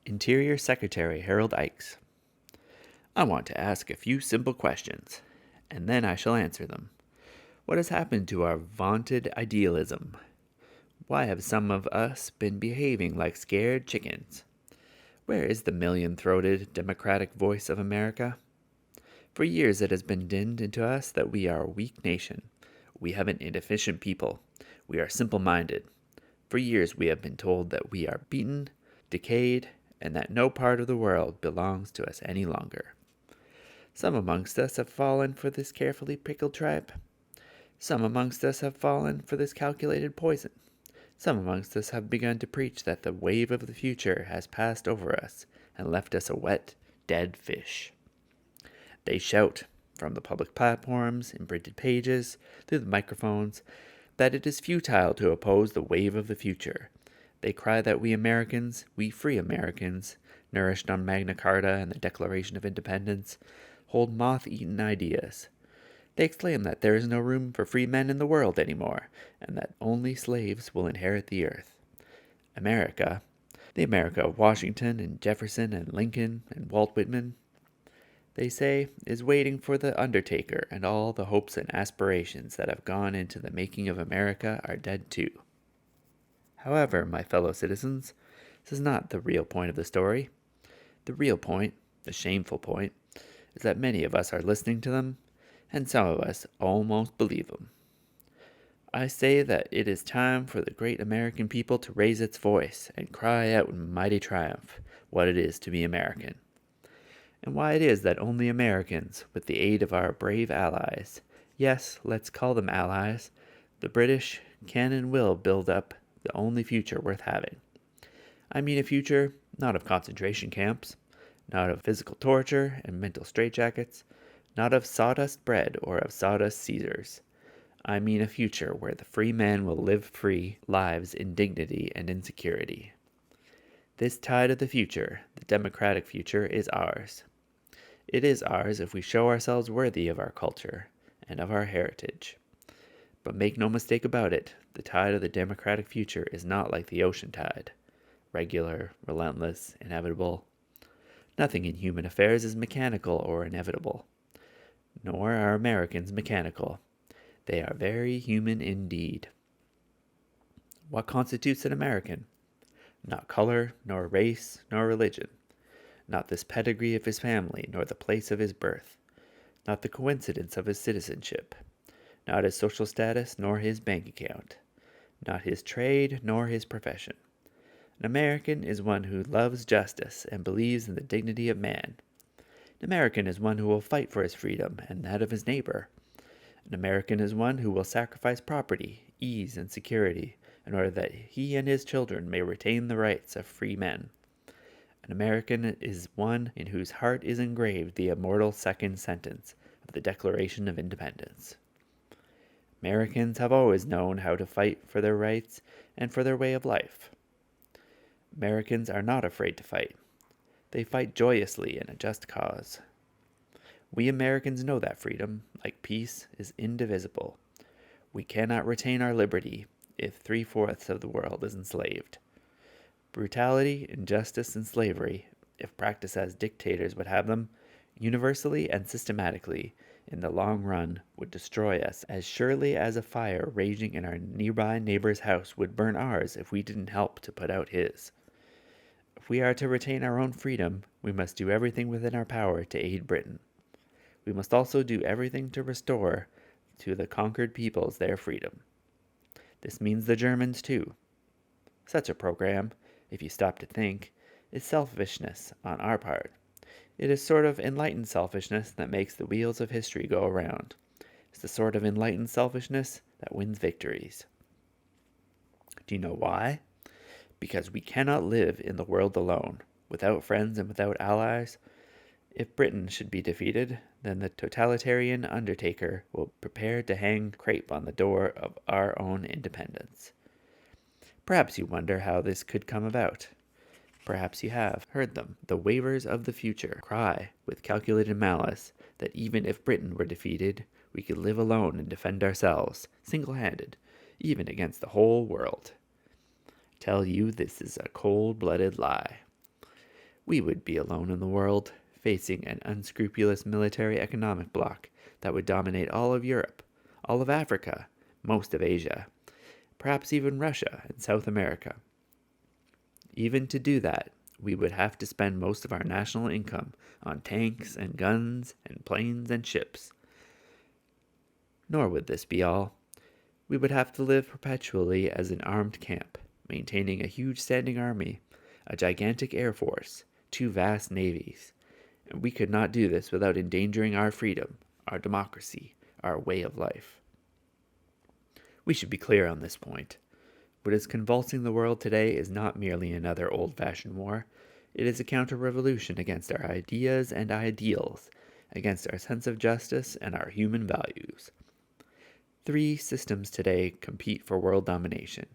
Interior Secretary Harold Ickes. I want to ask a few simple questions, and then I shall answer them. What has happened to our vaunted idealism? Why have some of us been behaving like scared chickens? Where is the million-throated democratic voice of America? For years it has been dinned into us that we are a weak nation. We have an inefficient people. We are simple-minded. For years we have been told that we are beaten, decayed, and that no part of the world belongs to us any longer. Some amongst us have fallen for this carefully pickled tripe. Some amongst us have fallen for this calculated poison. Some amongst us have begun to preach that the wave of the future has passed over us and left us a wet, dead fish. They shout, from the public platforms, in printed pages, through the microphones, that it is futile to oppose the wave of the future. They cry that we Americans, we free Americans, nourished on Magna Carta and the Declaration of Independence, hold moth-eaten ideas. They exclaim that there is no room for free men in the world anymore, and that only slaves will inherit the earth. America, the America of Washington and Jefferson and Lincoln and Walt Whitman, they say, is waiting for the undertaker, and all the hopes and aspirations that have gone into the making of America are dead too. However, my fellow citizens, this is not the real point of the story. The real point, the shameful point, is that many of us are listening to them, and some of us almost believe them. I say that it is time for the great American people to raise its voice and cry out in mighty triumph what it is to be American, and why it is that only Americans, with the aid of our brave allies, yes, let's call them allies, the British, can and will build up the only future worth having. I mean a future not of concentration camps, not of physical torture and mental straitjackets, not of sawdust bread or of sawdust Caesars. I mean a future where the free men will live free lives in dignity and in security. This tide of the future, the democratic future, is ours. It is ours if we show ourselves worthy of our culture and of our heritage. But make no mistake about it, the tide of the democratic future is not like the ocean tide, regular, relentless, inevitable. Nothing in human affairs is mechanical or inevitable. Nor are Americans mechanical. They are very human indeed. What constitutes an American? Not color, nor race, nor religion. Not this pedigree of his family, nor the place of his birth. Not the coincidence of his citizenship. Not his social status, nor his bank account. Not his trade, nor his profession. An American is one who loves justice and believes in the dignity of man. An American is one who will fight for his freedom and that of his neighbor. An American is one who will sacrifice property, ease, and security in order that he and his children may retain the rights of free men. An American is one in whose heart is engraved the immortal second sentence of the Declaration of Independence. Americans have always known how to fight for their rights and for their way of life. Americans are not afraid to fight. They fight joyously in a just cause. We Americans know that freedom, like peace, is indivisible. We cannot retain our liberty if 3/4 of the world is enslaved. Brutality, injustice, and slavery, if practiced as dictators would have them, universally and systematically, in the long run, would destroy us as surely as a fire raging in our nearby neighbor's house would burn ours if we didn't help to put out his. If we are to retain our own freedom, we must do everything within our power to aid Britain. We must also do everything to restore to the conquered peoples their freedom. This means the Germans too. Such a program, if you stop to think, is selfishness on our part. It is sort of enlightened selfishness that makes the wheels of history go around. It's the sort of enlightened selfishness that wins victories. Do you know why? Because we cannot live in the world alone, without friends and without allies. If Britain should be defeated, then the totalitarian undertaker will prepare to hang crepe on the door of our own independence. Perhaps you wonder how this could come about. Perhaps you have heard them, the waivers of the future, cry with calculated malice that even if Britain were defeated, we could live alone and defend ourselves, single-handed, even against the whole world. I tell you, this is a cold-blooded lie. We would be alone in the world, facing an unscrupulous military economic bloc that would dominate all of Europe, all of Africa, most of Asia, perhaps even Russia and South America. Even to do that, we would have to spend most of our national income on tanks and guns and planes and ships. Nor would this be all. We would have to live perpetually as an armed camp, maintaining a huge standing army, a gigantic air force, two vast navies. And we could not do this without endangering our freedom, our democracy, our way of life. We should be clear on this point. What is convulsing the world today is not merely another old-fashioned war. It is a counter-revolution against our ideas and ideals, against our sense of justice and our human values. 3 systems today compete for world domination.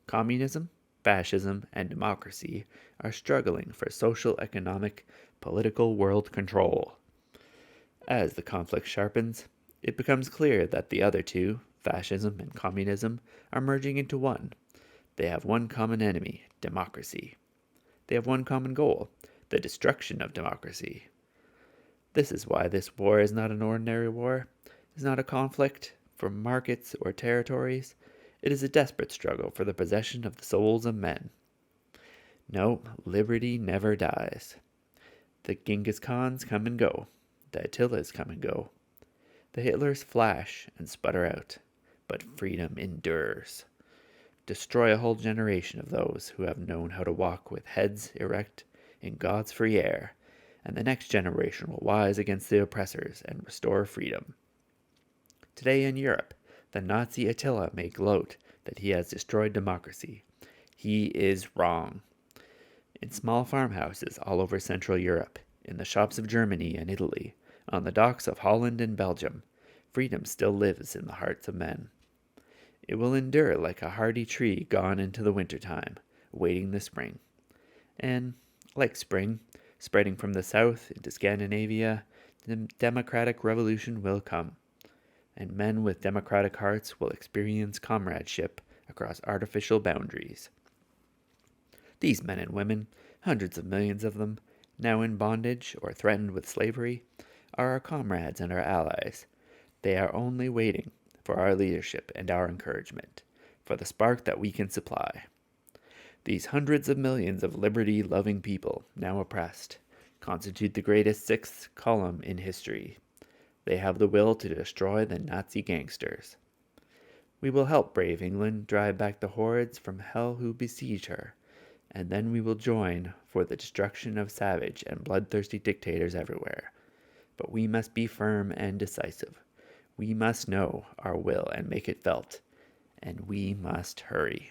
Communism, fascism, and democracy are struggling for social, economic, political world control. As the conflict sharpens, it becomes clear that the other 2, fascism and communism, are merging into one. They have one common enemy, democracy. They have one common goal, the destruction of democracy. This is why this war is not an ordinary war. It is not a conflict for markets or territories. It is a desperate struggle for the possession of the souls of men. No, liberty never dies. The Genghis Khans come and go. The Attilas come and go. The Hitlers flash and sputter out. But freedom endures. Destroy a whole generation of those who have known how to walk with heads erect in God's free air, and the next generation will rise against the oppressors and restore freedom. Today in Europe, the Nazi Attila may gloat that he has destroyed democracy. He is wrong. In small farmhouses all over Central Europe, in the shops of Germany and Italy, on the docks of Holland and Belgium, freedom still lives in the hearts of men. It will endure like a hardy tree gone into the wintertime, waiting the spring. And, like spring, spreading from the south into Scandinavia, the democratic revolution will come, and men with democratic hearts will experience comradeship across artificial boundaries. These men and women, hundreds of millions of them, now in bondage or threatened with slavery, are our comrades and our allies. They are only waiting for our leadership and our encouragement, for the spark that we can supply. These hundreds of millions of liberty-loving people, now oppressed, constitute the greatest 6th column in history. They have the will to destroy the Nazi gangsters. We will help brave England drive back the hordes from hell who besiege her, and then we will join for the destruction of savage and bloodthirsty dictators everywhere. But we must be firm and decisive. We must know our will and make it felt, and we must hurry.